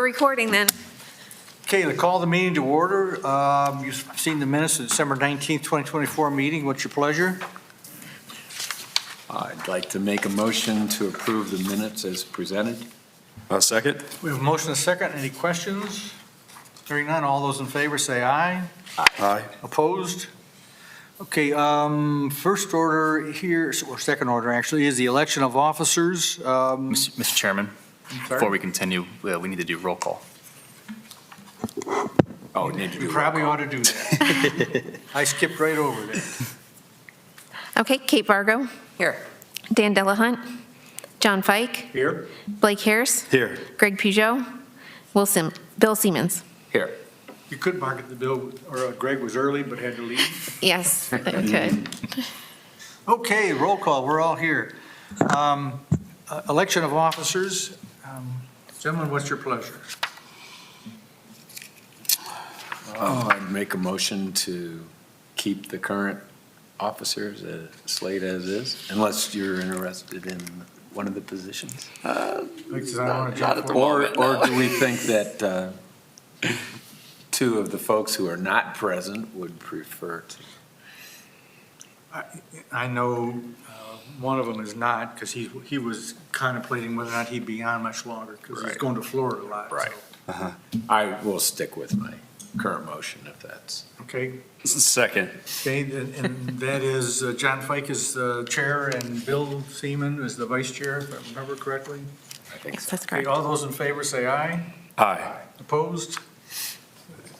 recording then. Okay, to call the meeting to order. You've seen the minutes of December 19th, 2024 meeting. What's your pleasure? I'd like to make a motion to approve the minutes as presented. Second. We have a motion and a second. Any questions? Hearing none, all those in favor say aye. Aye. Opposed? Okay, first order here, or second order actually, is the election of officers. Mr. Chairman, before we continue, we need to do roll call. Oh, need to We do. probably ought to do that. I skipped right over there. Okay, Kate Vargo. Here. Dan Delahunt. John Fike. Here. Blake Harris. Here. Greg Peugeot. Bill Siemens. Here. You could mark it the bill, or Greg was early but had to leave. Yes, okay. Okay, roll call, we're all here. Election of officers. Gentlemen, what's your pleasure? I'd make a motion to keep the current officers slate as is, unless you're interested in one of the positions. Because I want to jump Not at the forward. Or do we think that two of the folks who are not present would prefer to? I know one of them is not, because he was contemplating whether or not he'd be on much longer, because he's Right. going to Florida a lot. so. Right. I will stick with my current motion if that's. Okay, Second. okay, and that is John Fike is the chair and Bill Seaman is the vice chair, if I remember correctly. I think Yes, so. that's Okay, correct. all those in favor say aye. Aye. Opposed?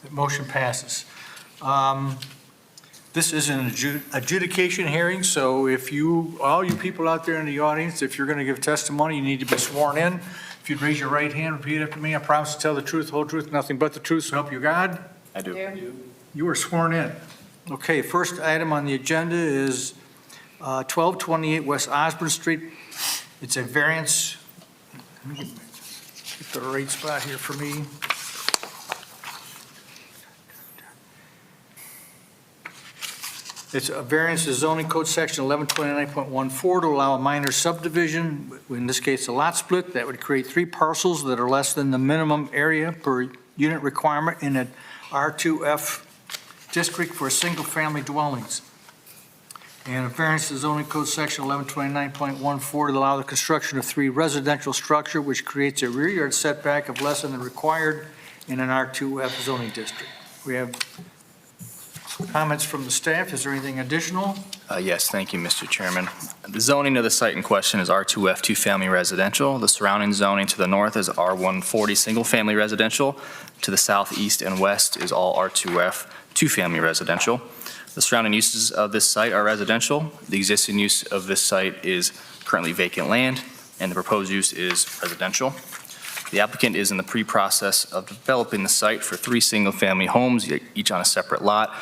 The motion passes. This is an adjudication hearing, so if all you people out there in the audience, if you're going to give testimony, you need to be sworn in. If you'd raise your right hand, repeat after me. I promise to tell the truth, whole truth, nothing but the truth, so help you God. I do. You are sworn in. Okay, first item on the agenda is 1228 West Osborne Street. It's a variance. Let me get the right spot here for me. It's a variance to zoning code section 1129.14 to allow a minor subdivision, in this case a lot split, that would create 3 parcels that are less than the minimum area per unit requirement in an R2F district for single-family dwellings. And a variance to zoning code section 1129.14 to allow the construction of 3 residential structure, which creates a rear yard setback of less than the required in an R2F zoning district. We have comments from the staff. Is there anything additional? Yes, thank you, Mr. Chairman. The zoning of the site in question is R2F 2-family residential. The surrounding zoning to the north is R140 single-family residential. To the southeast and west is all R2F 2-family residential. The surrounding uses of this site are residential. The existing use of this site is currently vacant land, and the proposed use is residential. The applicant is in the pre-process of developing the site for 3 single-family homes, each on a separate lot,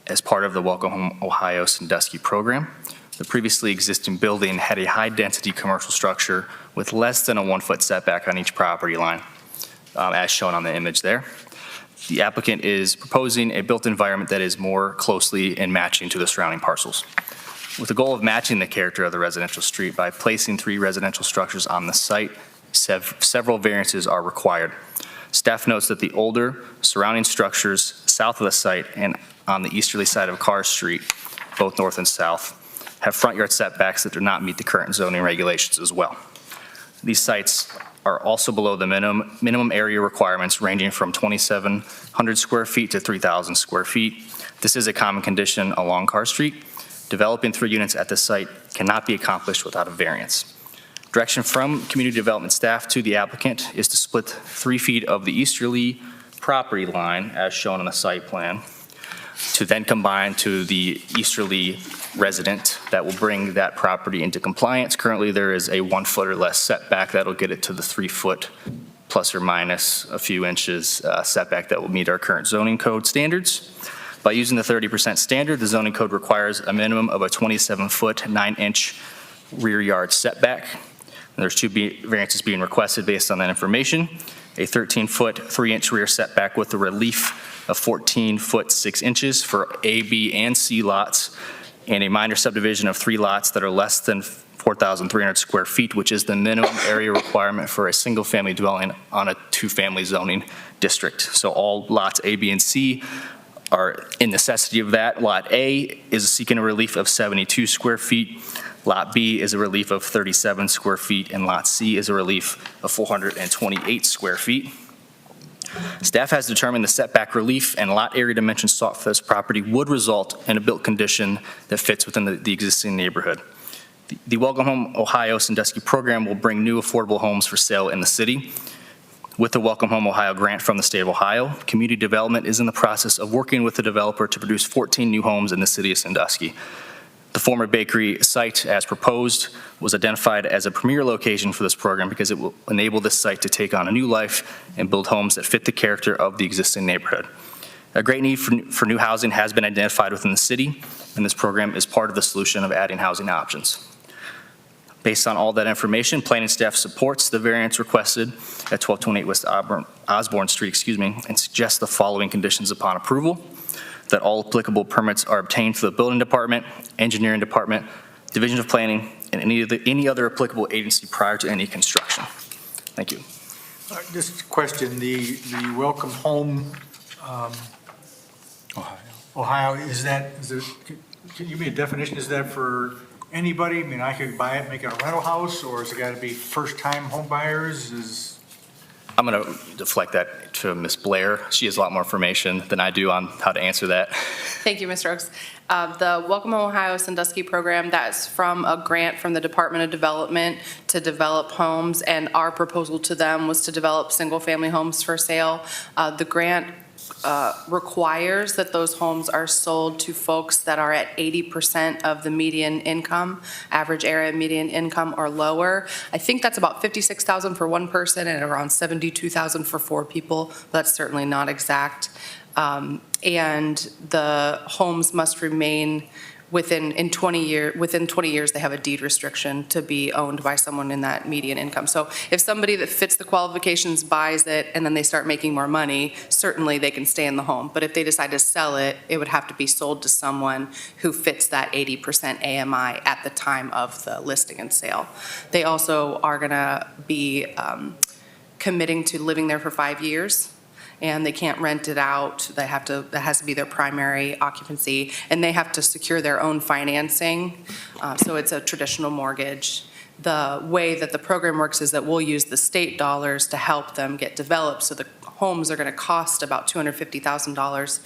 as part of the Welcome Home Ohio Sandusky program. The previously existing building had a high-density commercial structure with less than a 1-foot setback on each property line, as shown on the image there. The applicant is proposing a built environment that is more closely in matching to the surrounding parcels, with the goal of matching the character of the residential street by placing 3 residential structures on the site. Several variances are required. Staff notes that the older surrounding structures south of the site and on the easterly side of Carr Street, both north and south, have front yard setbacks that do not meet the current zoning regulations as well. These sites are also below the minimum area requirements, ranging from 2,700 square feet to 3,000 square feet. This is a common condition along Carr Street. Developing 3 units at this site cannot be accomplished without a variance. Direction from community development staff to the applicant is to split 3 feet of the easterly property line, as shown on the site plan, to then combine to the easterly resident that will bring that property into compliance. Currently, there is a 1-foot or less setback that'll get it to the 3-foot plus or minus a few inches setback that will meet our current zoning code standards. By using the 30% standard, the zoning code requires a minimum of a 27-foot, 9-inch rear yard setback. And there's 2 variances being requested based on that information. A 13-foot, 3-inch rear setback with a relief of 14-foot, 6 inches for A, B, and C lots, and a minor subdivision of 3 lots that are less than 4,300 square feet, which is the minimum area requirement for a single-family dwelling on a two-family zoning district. So all lots A, B, and C are in necessity of that. Lot A is seeking a relief of 72 square feet. Lot B is a relief of 37 square feet, and Lot C is a relief of 428 square feet. Staff has determined the setback relief and lot area dimensions sought for this property would result in a built condition that fits within the existing neighborhood. The Welcome Home Ohio Sandusky program will bring new affordable homes for sale in the city. With the Welcome Home Ohio grant from the state of Ohio, community development is in the process of working with the developer to produce 14 new homes in the city of Sandusky. The former bakery site, as proposed, was identified as a premier location for this program because it will enable this site to take on a new life and build homes that fit the character of the existing neighborhood. A great need for new housing has been identified within the city, and this program is part of the solution of adding housing options. Based on all that information, planning staff supports the variance requested at 1228 West Osborne Street, and suggests the following conditions upon approval: that all applicable permits are obtained through the building department, engineering department, division of planning, and any other applicable agency prior to any construction. Thank you. Just a question, the Welcome Home Ohio, can you give me a definition? Is that for anybody? I mean, I could buy it, make it a rental house, or has it got to be first-time home buyers? I'm going to deflect that to Ms. Blair. She has a lot more information than I do on how to answer that. Thank you, Mr. Oaks. The Welcome Home Ohio Sandusky program, that's from a grant from the Department of Development to develop homes, and our proposal to them was to develop single-family homes for sale. The grant requires that those homes are sold to folks that are at 80% of the median income, average area median income or lower. I think that's about $56,000 for one person and around $72,000 for 4 people. That's certainly not exact. And the homes must remain within 20 years, they have a deed restriction to be owned by someone in that median income. So if somebody that fits the qualifications buys it and then they start making more money, certainly they can stay in the home. But if they decide to sell it, it would have to be sold to someone who fits that 80% AMI at the time of the listing and sale. They also are gonna be committing to living there for 5 years. And they can't rent it out. That has to be their primary occupancy, and they have to secure their own financing. So it's a traditional mortgage. The way that the program works is that we'll use the state dollars to help them get developed. So the homes are going to cost about $250,000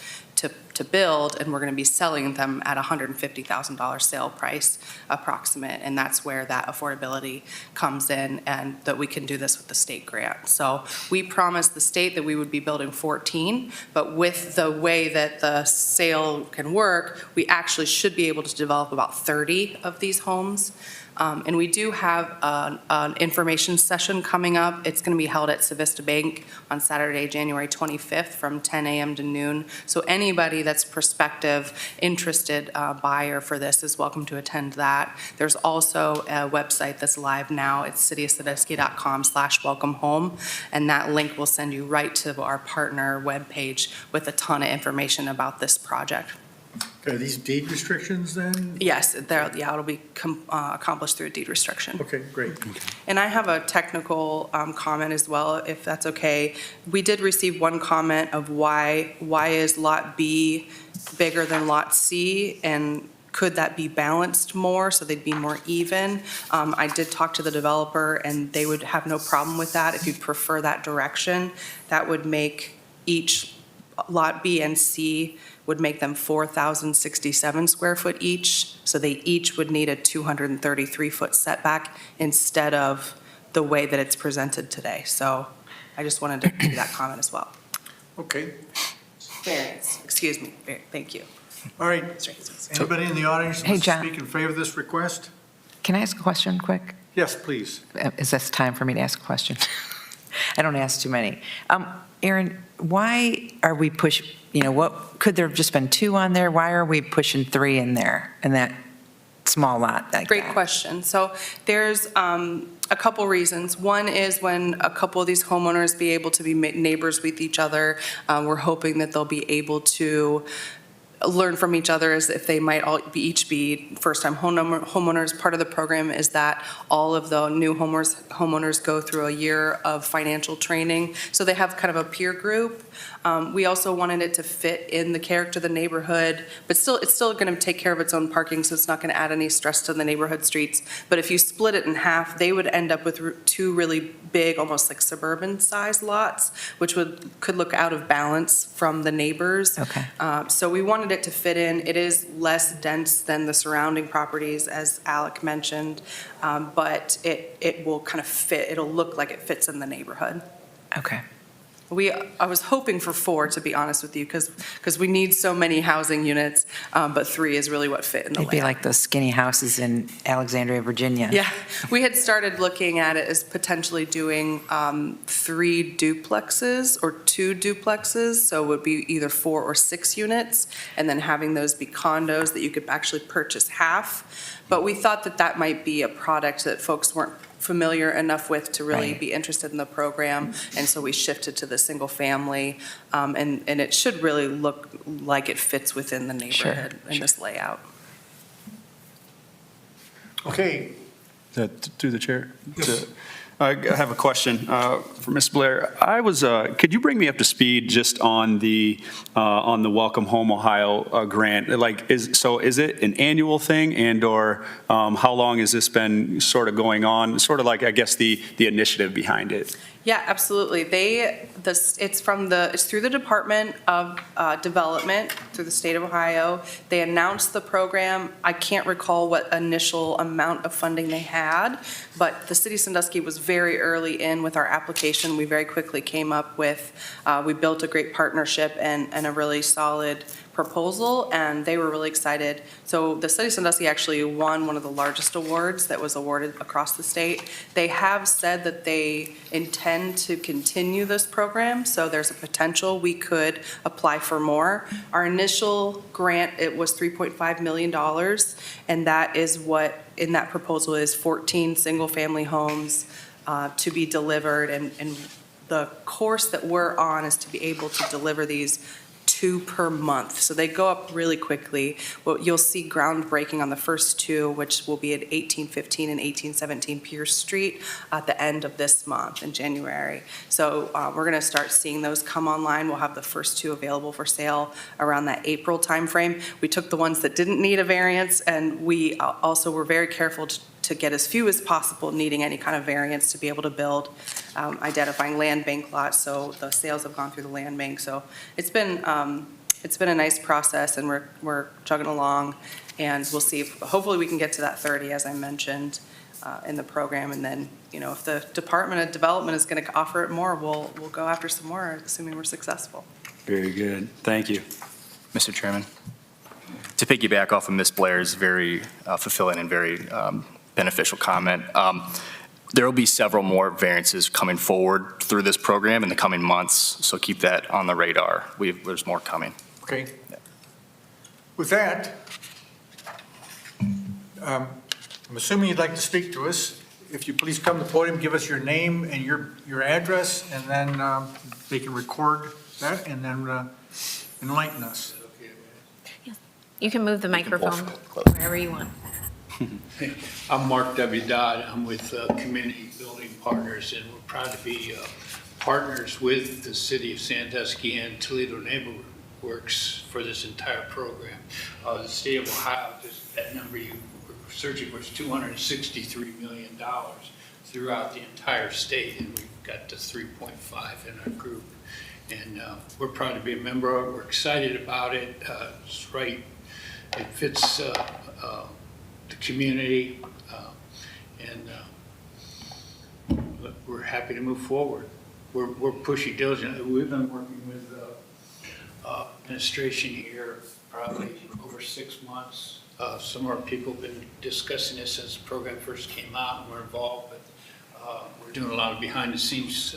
to build, and we're going to be selling them at $150,000 sale price approximate, and that's where that affordability comes in, and that we can do this with the state grant. So we promised the state that we would be building 14, but with the way that the sale can work, we actually should be able to develop about 30 of these homes. And we do have an information session coming up. It's going to be held at Civista Bank on Saturday, January 25th from 10 a.m. to noon. So anybody that's prospective, interested buyer for this is welcome to attend that. There's also a website that's live now. It's cityofsandusky.com/welcomehome, and that link will send you right to our partner webpage with a ton of information about this project. Are these deed restrictions then? Yes, it'll be accomplished through a deed restriction. Okay, great. And I have a technical comment as well, if that's okay. We did receive one comment of why is Lot B bigger than Lot C, and could that be balanced more so they'd be more even? I did talk to the developer, and they would have no problem with that. If you prefer that direction, that would make each Lot B and C would make them 4,067 square foot each, so they each would need a 233-foot setback instead of the way that it's presented today. So I just wanted to give that comment as well. Okay, Variance, excuse me, thank you. all right. Anybody in the audience Hey, wants to John. speak in favor of this request? Can I ask a question quick? Yes, please. Is this time for me to ask a question? I don't ask too many. Aaron, why are we what, could there have just been 2 on there? Why are we pushing 3 in there, in that small lot like Great that? question. So there's a couple reasons. One is when a couple of these homeowners be able to be neighbors with each other, we're hoping that they'll be able to learn from each other as if they might all each be first-time homeowners. Part of the program is that all of the new homeowners go through a year of financial training, so they have kind of a peer group. We also wanted it to fit in the character of the neighborhood, but it's still going to take care of its own parking, so it's not going to add any stress to the neighborhood streets. But if you split it in half, they would end up with two really big, almost like suburban-sized lots, which could look out of balance from the neighbors. Okay. So we wanted it to fit in. It is less dense than the surrounding properties, as Alec mentioned, but it will kind of fit. It'll look like it fits in the neighborhood. Okay. I was hoping for 4, to be honest with you, because we need so many housing units, but 3 is really what fit in the It'd be layout. like those skinny houses in Alexandria, Virginia. Yeah, we had started looking at it as potentially doing 3 duplexes or 2 duplexes, so it would be either 4 or 6 units, and then having those be condos that you could actually purchase half. But we thought that that might be a product that folks weren't familiar enough with to really Right. be interested in the program, and so we shifted to the single family, and it should really look like it fits within the neighborhood in this layout. Okay, Through the chair. I have a question for Ms. Blair. Could you bring me up to speed just on the Welcome Home Ohio grant? Is it an annual thing, and/or how long has this been sort of going on? Sort of like, I guess, the initiative behind it. Yeah, absolutely. It's through the Department of Development, through the state of Ohio. They announced the program. I can't recall what initial amount of funding they had, but the city of Sandusky was very early in with our application. We very quickly came up with, we built a great partnership and a really solid proposal, and they were really excited. So the city of Sandusky actually won one of the largest awards that was awarded across the state. They have said that they intend to continue this program, so there's a potential we could apply for more. Our initial grant, it was $3.5 million, and that is what, in that proposal, is 14 single-family homes to be delivered, and the course that we're on is to be able to deliver these 2 per month. So they go up really quickly. Well, you'll see groundbreaking on the first 2, which will be at 1815 and 1817 Pierce Street at the end of this month in January. So we're going to start seeing those come online. We'll have the first 2 available for sale around that April timeframe. We took the ones that didn't need a variance, and we also were very careful to get as few as possible needing any kind of variance to be able to build, identifying land bank lots, so the sales have gone through the land bank. So it's been a nice process, and we're chugging along, and we'll see. Hopefully we can get to that 30, as I mentioned, in the program, and then, if the Department of Development is going to offer it more, we'll go after some more, assuming we're successful. Very good. Thank you. Mr. Chairman, to piggyback off of Ms. Blair's very fulfilling and very beneficial comment, there will be several more variances coming forward through this program in the coming months, so keep that on the radar. There's more coming. okay. With that, I'm assuming you'd like to speak to us. If you please come to the podium, give us your name and your address, and then they can record that and then enlighten us. You can move the microphone close. wherever you want. I'm Mark W. Dodd. I'm with Community Building Partners, and we're proud to be partners with the City of Sandusky and Toledo Neighborhood Works for this entire program. The state of Ohio, just that number you were searching for, is $263 million throughout the entire state, and we've got to 3.5 in our group. And we're proud to be a member of it. We're excited about it. It's right. It fits the community, and we're happy to move forward. We're pushy diligent. We've been working with administration here probably over 6 months. Some of our people have been discussing this since the program first came out, and we're involved, but we're doing a lot of behind-the-scenes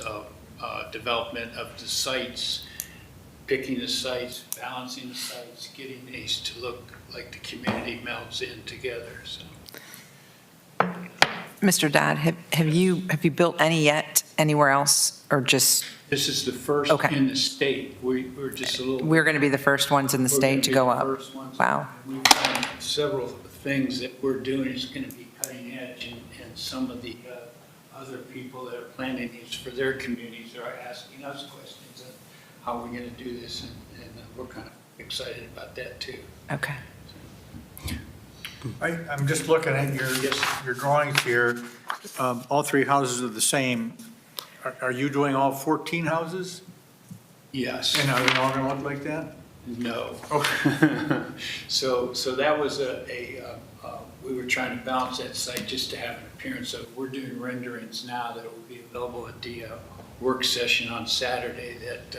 development of the sites, picking the sites, balancing the sites, getting these to look like the community melds in together. So, Mr. Dodd, have you built any yet anywhere else, or just, This is the first Okay. in the state. We're just a little. we're going to be the first ones in the We're gonna state to be go the up? first ones. Wow. And we've done several things that we're doing is going to be cutting edge, and some of the other people that are planning these for their communities are asking us questions on how we're going to do this, and we're kind of excited about that too. Okay. I'm just looking at your drawings here. All three houses are the same. Are you doing all 14 houses? Yes. And are they all going to look like that? No. Okay. So that was we were trying to balance that site just to have an appearance of, we're doing renderings now that will be available at the work session on Saturday that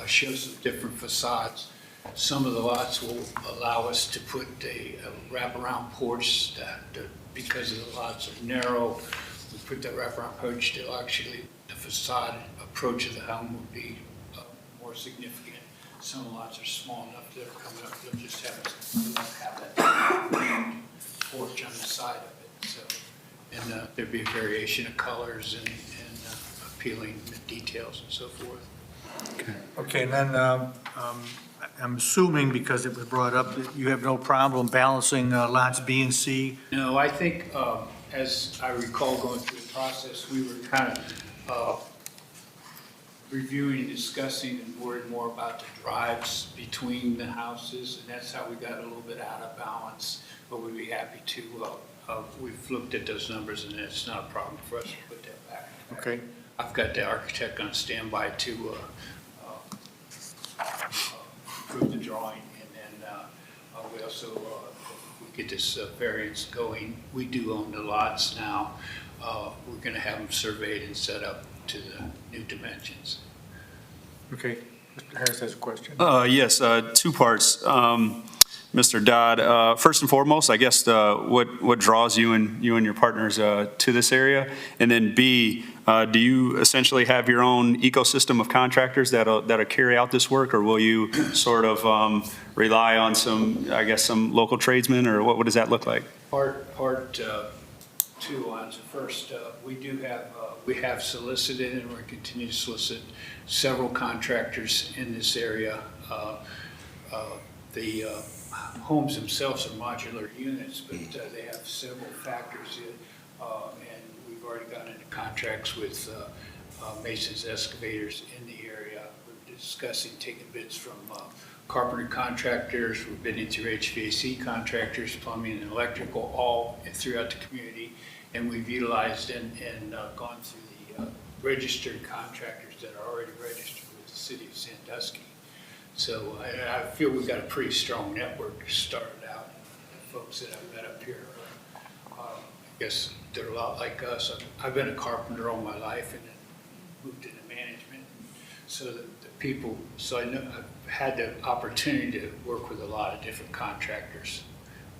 shows some different facades. Some of the lots will allow us to put a wraparound porch that, because the lots are narrow, we put that wraparound porch, they'll actually, the facade approach of the home will be more significant. Some lots are small enough that are coming up, they'll just have that porch on the side of it, so. And there'd be a variation of colors and appealing details and so forth. Okay, and then I'm assuming, because it was brought up, that you have no problem balancing lots B and C. No, I think, as I recall going through the process, we were kind of reviewing and discussing and worried more about the drives between the houses, and that's how we got a little bit out of balance, but we'd be happy to, we've looked at those numbers, and it's not a problem for us to put that back. Okay. I've got the architect on standby to approve the drawing, and then we also, if we get this variance going, we do own the lots now. We're going to have them surveyed and set up to the new dimensions. Okay. Mr. Harris has a question. Yes, two parts. Mr. Dodd, first and foremost, I guess, what draws you and your partners to this area? And then B, do you essentially have your own ecosystem of contractors that'll carry out this work, or will you sort of rely on some local tradesmen, or what does that look like? Part two on the first, we have solicited and we're continuing to solicit several contractors in this area. The homes themselves are modular units, but they have several factors in, and we've already gotten into contracts with Mason's Excavators in the area. We're discussing taking bids from carpenter contractors, we're bidding through HVAC contractors, plumbing and electrical, all throughout the community. And we've utilized and gone through the registered contractors that are already registered with the city of Sandusky. So I feel we've got a pretty strong network started out. The folks that I've met up here, I guess they're a lot like us. I've been a carpenter all my life and then moved into management. So the people, so I know I've had the opportunity to work with a lot of different contractors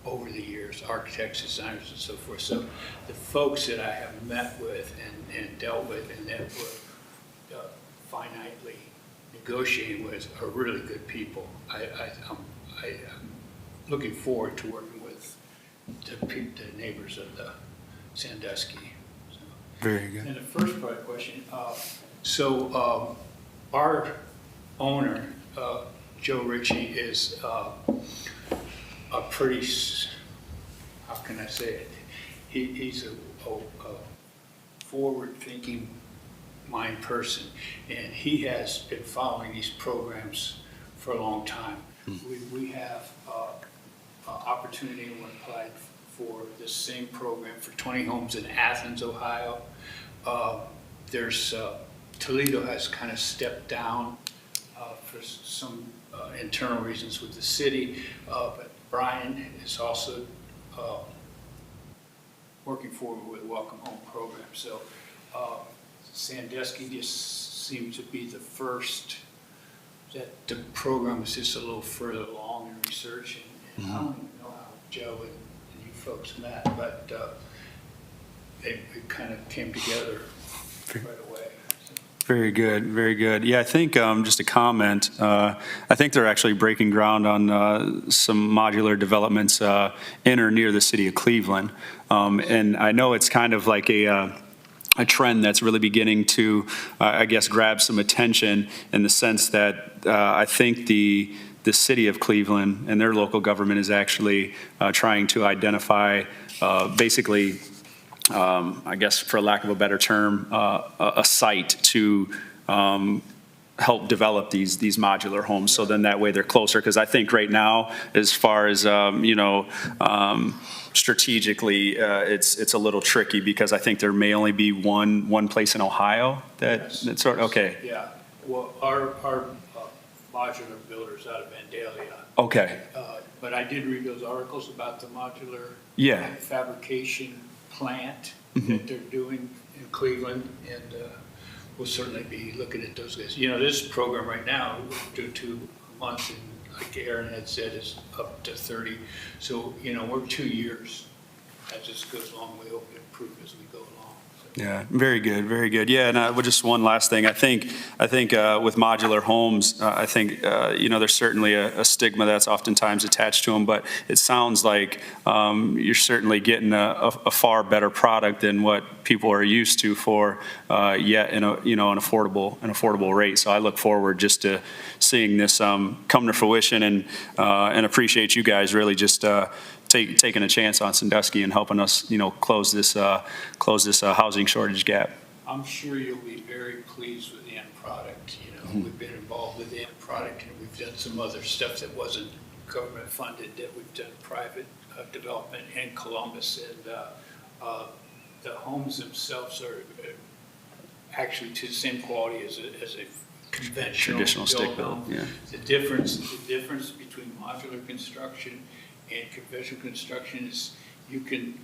over the years, architects, designers, and so forth. So the folks that I have met with and dealt with and that were finitely negotiating with are really good people. I'm looking forward to working with the neighbors of the Sandusky. So. Very good. And the first part of the question, our owner, Joe Ritchie, is a pretty, how can I say it? He's a forward-thinking mind person, and he has been following these programs for a long time. We have opportunity and we applied for this same program for 20 homes in Athens, Ohio. There's Toledo has kind of stepped down for some internal reasons with the city, but Brian is also working forward with Welcome Home program. So Sandusky just seems to be the first that the program is just a little further along in research. And I don't even know how Joe and you folks met, but it kind of came together right away. Very good, very good. Yeah, I think just a comment. I think they're actually breaking ground on some modular developments in or near the city of Cleveland, and I know it's kind of like a a trend that's really beginning to, I guess, grab some attention in the sense that I think the city of Cleveland and their local government is actually trying to identify basically, I guess for lack of a better term, a site to help develop these modular homes. So then that way they're closer. Because I think right now, as far as, strategically, it's a little tricky because I think there may only be one place in Ohio that's sort of, okay, Yeah, well, our modular builder's out of Vandalia. okay, But I did read those articles about the modular yeah, fabrication plant Mhm. that they're doing in Cleveland, and we'll certainly be looking at those guys. You know, this program right now, due to a month, and like Aaron had said, is up to 30. So, you know, we're 2 years. That just goes along. We hope to improve as we go along. So. yeah, very good, very good. Yeah, and just one last thing. I think with modular homes, I think, there's certainly a stigma that's oftentimes attached to them, but it sounds like you're certainly getting a far better product than what people are used to for yet in an affordable rate. So I look forward just to seeing this come to fruition and appreciate you guys really just taking a chance on Sandusky and helping us, close this housing shortage gap. I'm sure you'll be very pleased with the end product. You know, we've been involved with the end product, and we've done some other stuff that wasn't government funded, that we've done private development in Columbus, and the homes themselves are actually to the same quality as a conventional Traditional stick build, home. yeah. The difference between modular construction and conventional construction is you can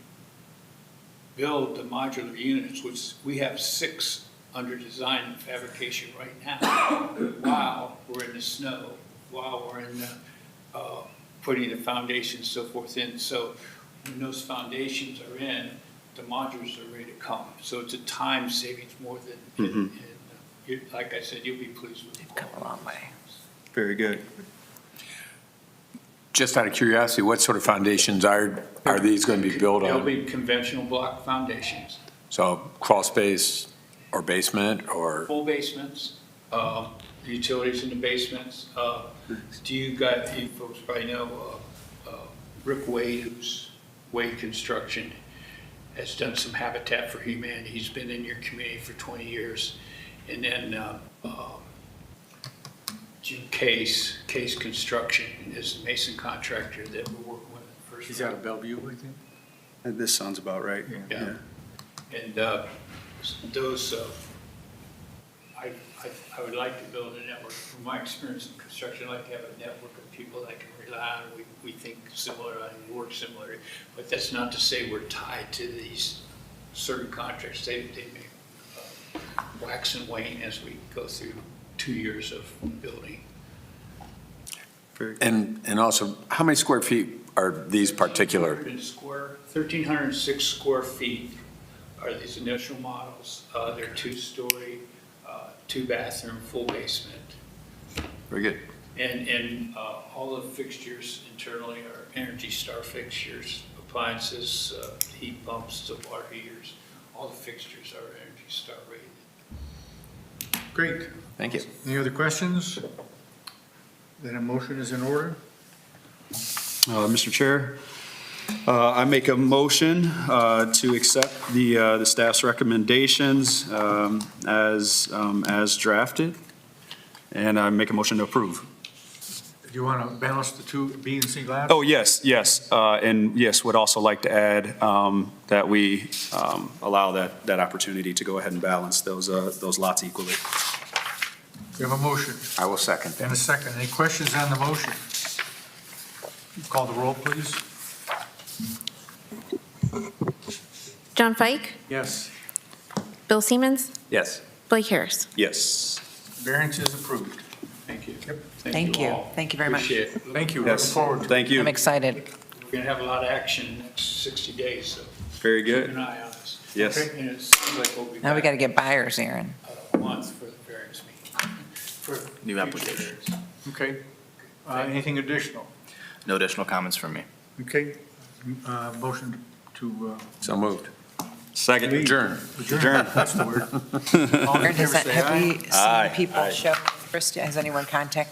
build the modular units, which we have 6 under design and fabrication right now, while we're in the snow, while we're in the, putting the foundations so forth in. So when those foundations are in, the modulars are ready to come. So it's a time savings more than, and like I said, you'll be pleased with it. They've come a long way. Very good. Just out of curiosity, what sort of foundations are these going to be built They'll on? be conventional block foundations, So crawl space or basement or? full basements, utilities in the basements. You folks probably know Rick Wade, who's Wade Construction, has done some Habitat for Humanity. He's been in your community for 20 years. And then Jim Case Construction is the mason contractor that we're working with first. He's out of Bellevue, I think. This sounds about right. Yeah. And those, I would like to build a network. From my experience in construction, I like to have a network of people that I can rely on. We think similar, and work similar. But that's not to say we're tied to these certain contracts. They may wax and wane as we go through 2 years of building. Very good. And also, how many square feet are these particular? 1,306 square feet are these initial models. They're 2-story, 2-bathroom, full basement. Very good. And all the fixtures internally are Energy Star fixtures, appliances, heat pumps, the water heaters. All the fixtures are Energy Star rated. Great. Thank you. Any other questions? Then a motion is in order. Mr. Chair, I make a motion to accept the staff's recommendations as drafted, and I make a motion to approve. Do you want to balance the two, B and C lots? Oh, yes, and yes, would also like to add that we allow that opportunity to go ahead and balance those lots equally. We have a motion I will second and that. a second. Any questions on the motion? Call the roll, please. John Fike, Yes. Bill Siemens, Yes. Blake Harris. Yes. Variance is approved. Thank you. Yep. Thank you. all. Thank you very much. Appreciate it. Thank you. Looking Yes. forward to it. Thank you. I'm excited. We're going to have a lot of action in the next 60 days, so Very keep good. an eye on us. Yes. Okay. And it seems like we'll be Now we got to back get buyers, Aaron. a month for the variance meeting. For New future application. variance. Okay. Anything additional? No additional comments from me. Okay. Motion to So moved. Second. Adjourn. Adjourn. That's the word. All in Aaron, favor, say have aye. we Aye. seen people Aye. show interest? Has anyone contacted